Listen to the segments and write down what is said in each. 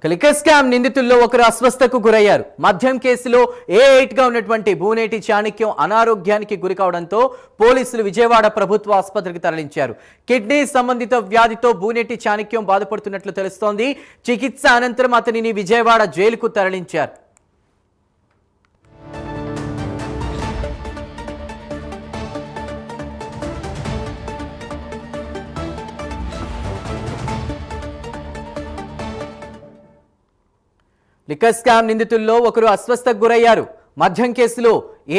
Liquor scam నిందితుల్లో ఒకరు అస్వస్థకు గురయ్యారు. మద్యం కేసులో A8 గా ఉన్నటువంటి బూనేటి చాణక్యం అనారోగ్యానికి గురి కావడంతో పోలీసులు విజయవాడ ప్రభుత్వ ఆసుపత్రికి తరలించారు. కిడ్నీ సంబంధిత వ్యాధితో బూనేటి చాణక్యం బాధపడుతున్నట్లు తెలుస్తోంది. చికిత్స అనంతరం అతనిని విజయవాడ జైలుకు తరలించారు. లిక్కర్ స్కామ్ నిందితుల్లో ఒకరు అస్వస్థకు గురయ్యారు. మద్యం కేసులో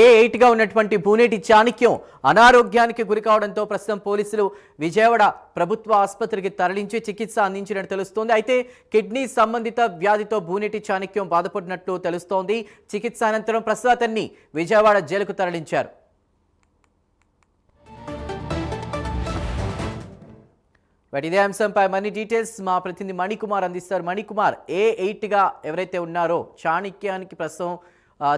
A8 గా ఉన్నటువంటి బూనేటి చాణక్యం అనారోగ్యానికి గురి కావడంతో ప్రస్తుతం పోలీసులు విజయవాడ ప్రభుత్వ ఆసుపత్రికి తరలించి చికిత్స అందించినట్టు తెలుస్తోంది. అయితే కిడ్నీ సంబంధిత వ్యాధితో బూనేటి చాణక్యం బాధపడినట్లు తెలుస్తోంది. చికిత్స అనంతరం ప్రస్తుతం అతన్ని విజయవాడ జైలుకు తరలించారు. ఇదే అంశంపై మరిన్ని డీటెయిల్స్ మా ప్రతినిధి మణికుమార్ అందిస్తారు. మణికుమార్, A8 గా ఎవరైతే ఉన్నారో చాణక్యానికి ప్రస్తుతం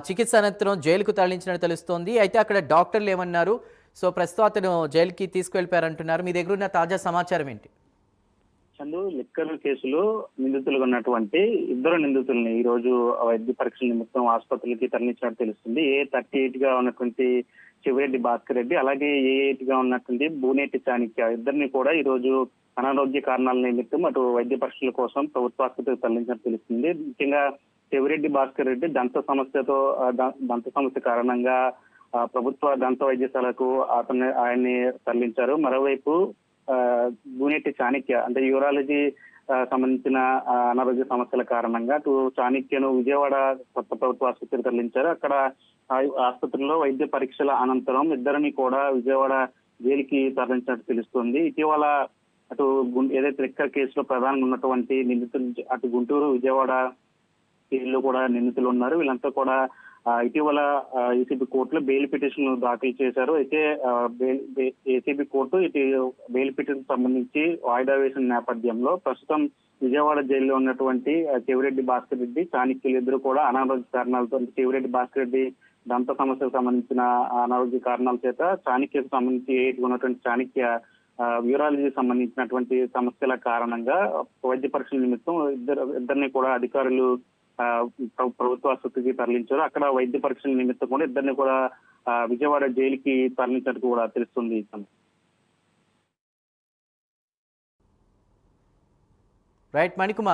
చికిత్స అనంతరం జైలుకు తరలించినట్టు తెలుస్తోంది. అయితే అక్కడ డాక్టర్లు ఏమన్నారు? సో ప్రస్తుతం అతను జైలుకి తీసుకువెళ్ళిపోయారంటున్నారు. మీ దగ్గర ఉన్న తాజా సమాచారం ఏంటి? చందు, లిక్కర్ కేసులో నిందితులుగా ఉన్నటువంటి ఇద్దరు నిందితుల్ని ఈ రోజు వైద్య పరీక్షల నిమిత్తం ఆసుపత్రికి తరలించినట్టు తెలుస్తుంది. A38 గా ఉన్నటువంటి చెవిరెడ్డి భాస్కర్ రెడ్డి, అలాగే A8 గా ఉన్నటువంటి బూనేటి చాణక్య ఇద్దరిని కూడా ఈ రోజు అనారోగ్య కారణాల నిమిత్తం అటు వైద్య పరీక్షల కోసం ప్రభుత్వ ఆసుపత్రికి తరలించినట్టు తెలుస్తుంది. ముఖ్యంగా చెవిరెడ్డి భాస్కర్ రెడ్డి దంత సమస్య కారణంగా ప్రభుత్వ దంత వైద్యశాలకు ఆయన్ని తరలించారు. మరోవైపు బూనేటి చాణక్య అంటే యూరాలజీ సంబంధించిన అనారోగ్య సమస్యల కారణంగా అటు చాణక్యను విజయవాడ కొత్త ప్రభుత్వ ఆసుపత్రికి తరలించారు. అక్కడ ఆసుపత్రిలో వైద్య పరీక్షల అనంతరం ఇద్దరిని కూడా విజయవాడ జైలుకి తరలించినట్టు తెలుస్తుంది. ఇటీవల అటు ఏదైతే లిక్కర్ కేసులో ప్రధానంగా ఉన్నటువంటి నిందితులు అటు గుంటూరు, విజయవాడ జైల్లో కూడా నిందితులు ఉన్నారు. వీళ్ళంతా కూడా ఇటీవల ఏసీబీ కోర్టులో బెయిల్ పిటిషన్ దాఖలు చేశారు. అయితే ఏసీబీ కోర్టు ఇటు బెయిల్ పిటిషన్ సంబంధించి వాయిదా వేసిన నేపథ్యంలో ప్రస్తుతం విజయవాడ జైల్లో ఉన్నటువంటి చెవిరెడ్డి భాస్కర్ రెడ్డి, చాణక్యులు ఇద్దరు కూడా అనారోగ్య కారణాలతో, చెవిరెడ్డి భాస్కర్ రెడ్డి దంత సమస్యకు సంబంధించిన అనారోగ్య కారణాల చేత, చాణక్యకు సంబంధించి A8 ఉన్నటువంటి చాణక్య యూరాలజీ సంబంధించినటువంటి సమస్యల కారణంగా వైద్య పరీక్షల నిమిత్తం ఇద్దరిని కూడా అధికారులు ప్రభుత్వ ఆసుపత్రికి తరలించారు. అక్కడ వైద్య పరీక్షల నిమిత్తం కూడా ఇద్దరిని కూడా విజయవాడ జైలుకి తరలించినట్టు కూడా తెలుస్తుంది. రైట్ మణికుమార్.